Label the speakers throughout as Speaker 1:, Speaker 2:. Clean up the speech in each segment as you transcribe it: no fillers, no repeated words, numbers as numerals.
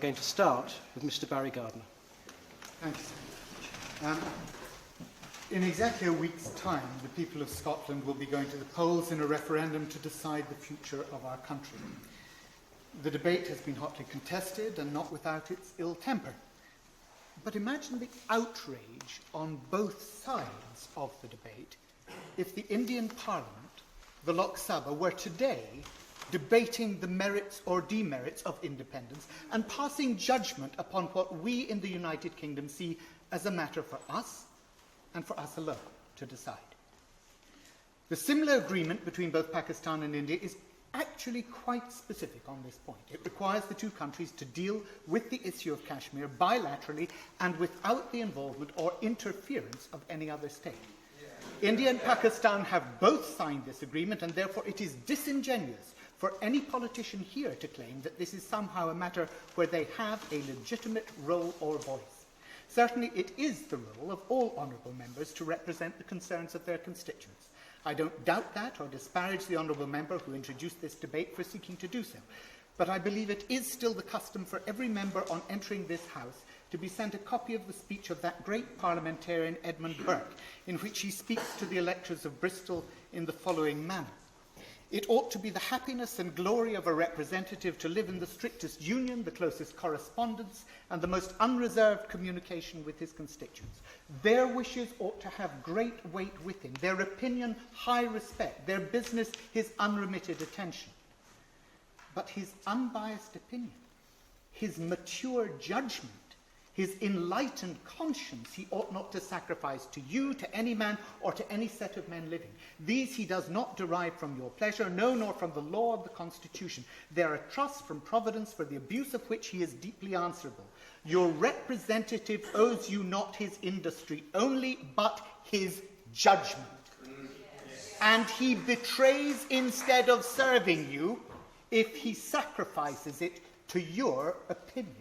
Speaker 1: I'm going to start with Mr. Barry Gardiner.
Speaker 2: Thank you, sir. In exactly a week's time, the people of Scotland will be going to the polls in a referendum to decide the future of our country. The debate has been hotly contested and not without its ill temper. But imagine the outrage on both sides of the debate if the Indian Parliament, the Lok Sabha, were today debating the merits or demerits of independence and passing judgment upon what we in the United Kingdom see as a matter for us and for us alone to decide. The similar agreement between both Pakistan and India is actually quite specific on this point. It requires the two countries to deal with the issue of Kashmir bilaterally and without the involvement or interference of any other state. India and Pakistan have both signed this agreement, and therefore it is disingenuous for any politician here to claim that this is somehow a matter where they have a legitimate role or voice. Certainly it is the role of all honourable members to represent the concerns of their constituents. I don't doubt that or disparage the honourable member who introduced this debate for seeking to do so. But I believe it is still the custom for every member on entering this House to be sent a copy of the speech of that great parliamentarian Edmund Burke, in which he speaks to the electors of Bristol in the following manner. It ought to be the happiness and glory of a representative to live in the strictest union, the closest correspondence, and the most unreserved communication with his constituents. Their wishes ought to have great weight with him, their opinion high respect, their business his unremitted attention. But his unbiased opinion, his mature judgment, his enlightened conscience he ought not to sacrifice to you, to any man, or to any set of men living. These he does not derive from your pleasure, no, nor from the law of the Constitution. They are a trust from Providence for the abuse of which he is deeply answerable. Your representative owes you not his industry only, but his judgment. And he betrays instead of serving you if he sacrifices it to your opinion.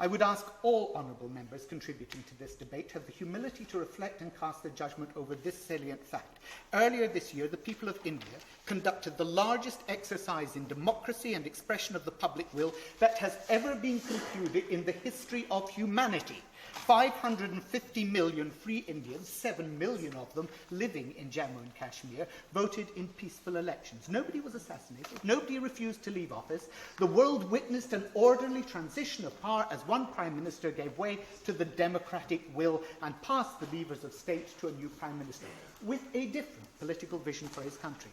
Speaker 2: I would ask all honourable members contributing to this debate to have the humility to reflect and cast their judgment over this salient fact. Earlier this year, the people of India conducted the largest exercise in democracy and expression of the public will that has ever been concluded in the history of humanity. 550 million free Indians, 7 million of them living in Jammu and Kashmir, voted in peaceful elections. Nobody was assassinated. Nobody refused to leave office. The world witnessed an orderly transition of power as one Prime Minister gave way to the democratic will and passed the levers of state to a new Prime Minister with a different political vision for his country.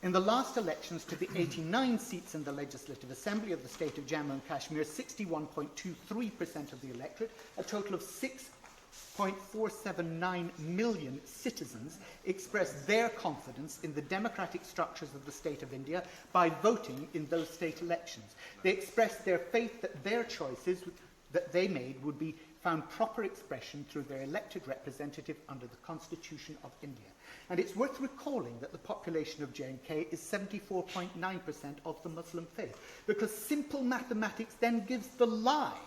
Speaker 2: In the last elections to the 89 seats in the Legislative Assembly of the state of Jammu and Kashmir, 61.23% of the electorate, a total of 6.479 million citizens, expressed their confidence in the democratic structures of the state of India by voting in those state elections. They expressed their faith that their choices that they made would be found proper expression through their elected representative under the Constitution of India. And it's worth recalling that the population of J&K is 74.9% of the Muslim faith, because simple mathematics then gives the lie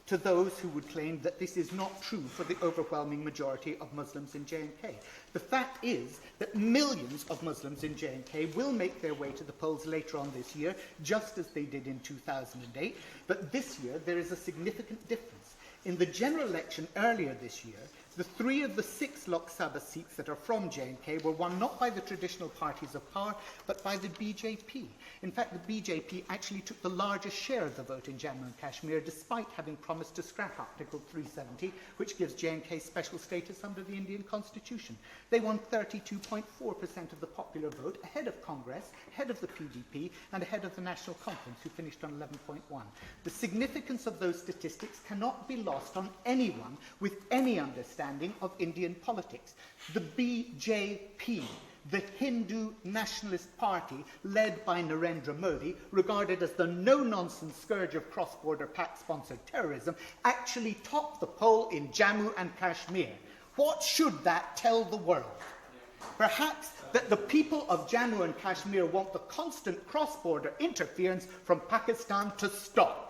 Speaker 2: to those who would claim that this is not true for the overwhelming majority of Muslims in J&K. The fact is that millions of Muslims in J&K will make their way to the polls later on this year, just as they did in 2008, but this year there is a significant difference. In the general election earlier this year, the 3 of the 6 Lok Sabha seats that are from J&K were won not by the traditional parties of power, but by the BJP. In fact, the BJP actually took the largest share of the vote in Jammu and Kashmir, despite having promised to scrap Article 370, which gives J&K special status under the Indian Constitution. They won 32.4% of the popular vote, ahead of Congress, ahead of the PDP, and ahead of the National Conference, who finished on 11.1. The significance of those statistics cannot be lost on anyone with any understanding of Indian politics. The BJP, the Hindu nationalist party led by Narendra Modi, regarded as the no-nonsense scourge of cross-border PAC-sponsored terrorism, actually topped the poll in Jammu and Kashmir. What should that tell the world? Perhaps that the people of Jammu and Kashmir want the constant cross-border interference from Pakistan to stop.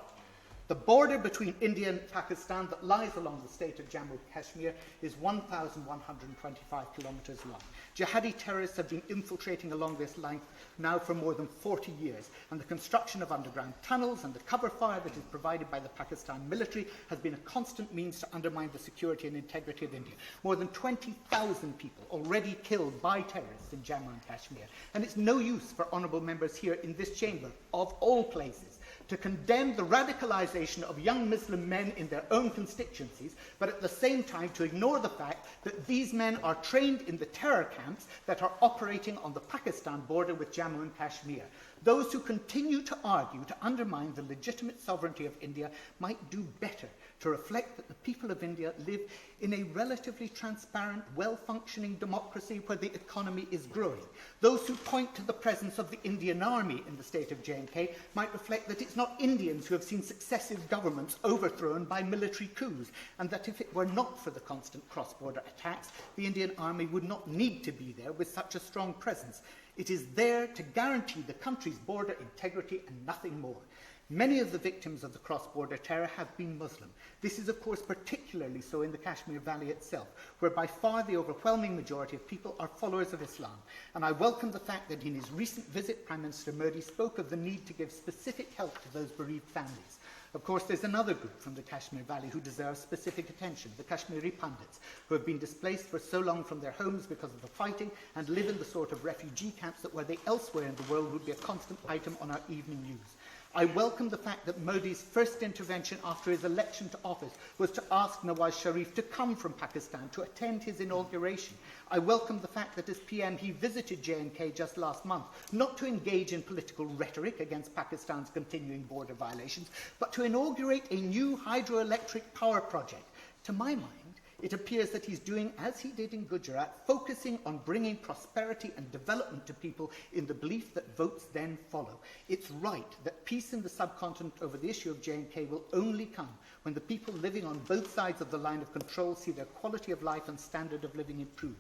Speaker 2: The border between India and Pakistan that lies along the state of Jammu and Kashmir is 1,125 kilometres long. Jihadi terrorists have been infiltrating along this length now for more than 40 years, and the construction of underground tunnels and the cover fire that is provided by the Pakistan military has been a constant means to undermine the security and integrity of India. More than 20,000 people already killed by terrorists in Jammu and Kashmir, and it's no use for honourable members here in this chamber, of all places, to condemn the radicalisation of young Muslim men in their own constituencies, but at the same time to ignore the fact that these men are trained in the terror camps that are operating on the Pakistan border with Jammu and Kashmir. Those who continue to argue to undermine the legitimate sovereignty of India might do better to reflect that the people of India live in a relatively transparent, well-functioning democracy where the economy is growing. Those who point to the presence of the Indian army in the state of J&K might reflect that it's not Indians who have seen successive governments overthrown by military coups, and that if it were not for the constant cross-border attacks, the Indian army would not need to be there with such a strong presence. It is there to guarantee the country's border integrity and nothing more. Many of the victims of the cross-border terror have been Muslim. This is, of course, particularly so in the Kashmir Valley itself, where by far the overwhelming majority of people are followers of Islam. And I welcome the fact that in his recent visit, Prime Minister Modi spoke of the need to give specific help to those bereaved families. Of course, there's another group from the Kashmir Valley who deserves specific attention, the Kashmiri Pandits, who have been displaced for so long from their homes because of the fighting and live in the sort of refugee camps that were they elsewhere in the world would be a constant item on our evening news. I welcome the fact that Modi's first intervention after his election to office was to ask Nawaz Sharif to come from Pakistan to attend his inauguration. I welcome the fact that as PM he visited J&K just last month, not to engage in political rhetoric against Pakistan's continuing border violations, but to inaugurate a new hydroelectric power project. To my mind, it appears that he's doing as he did in Gujarat, focusing on bringing prosperity and development to people in the belief that votes then follow. It's right that peace in the subcontinent over the issue of J&K will only come when the people living on both sides of the line of control see their quality of life and standard of living improve.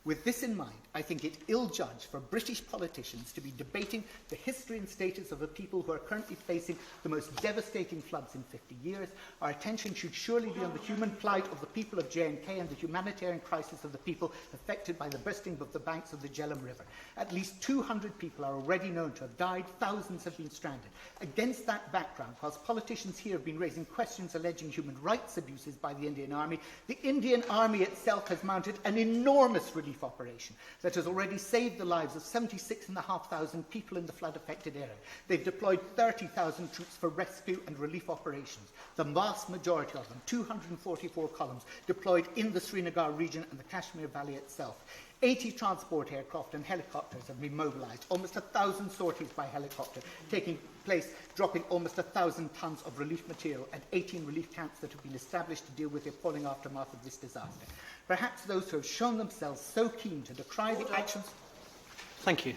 Speaker 2: With this in mind, I think it ill-judged for British politicians to be debating the history and status of a people who are currently facing the most devastating floods in 50 years. Our attention should surely be on the human plight of the people of J&K and the humanitarian crisis of the people affected by the bursting of the banks of the Jhelum River. At least 200 people are already known to have died, thousands have been stranded. Against that background, whilst politicians here have been raising questions alleging human rights abuses by the Indian Army, the Indian Army itself has mounted an enormous relief operation that has already saved the lives of 76,500 people in the flood-affected area. They've deployed 30,000 troops for rescue and relief operations, the vast majority of them, 244 columns, deployed in the Srinagar region and the Kashmir Valley itself. 80 transport aircraft and helicopters have been mobilised, almost 1,000 sorties by helicopter taking place, dropping almost 1,000 tonnes of relief material at 18 relief camps that have been established to deal with the appalling aftermath of this disaster. Perhaps those who have shown themselves so keen to decry the actions...
Speaker 1: Thank you.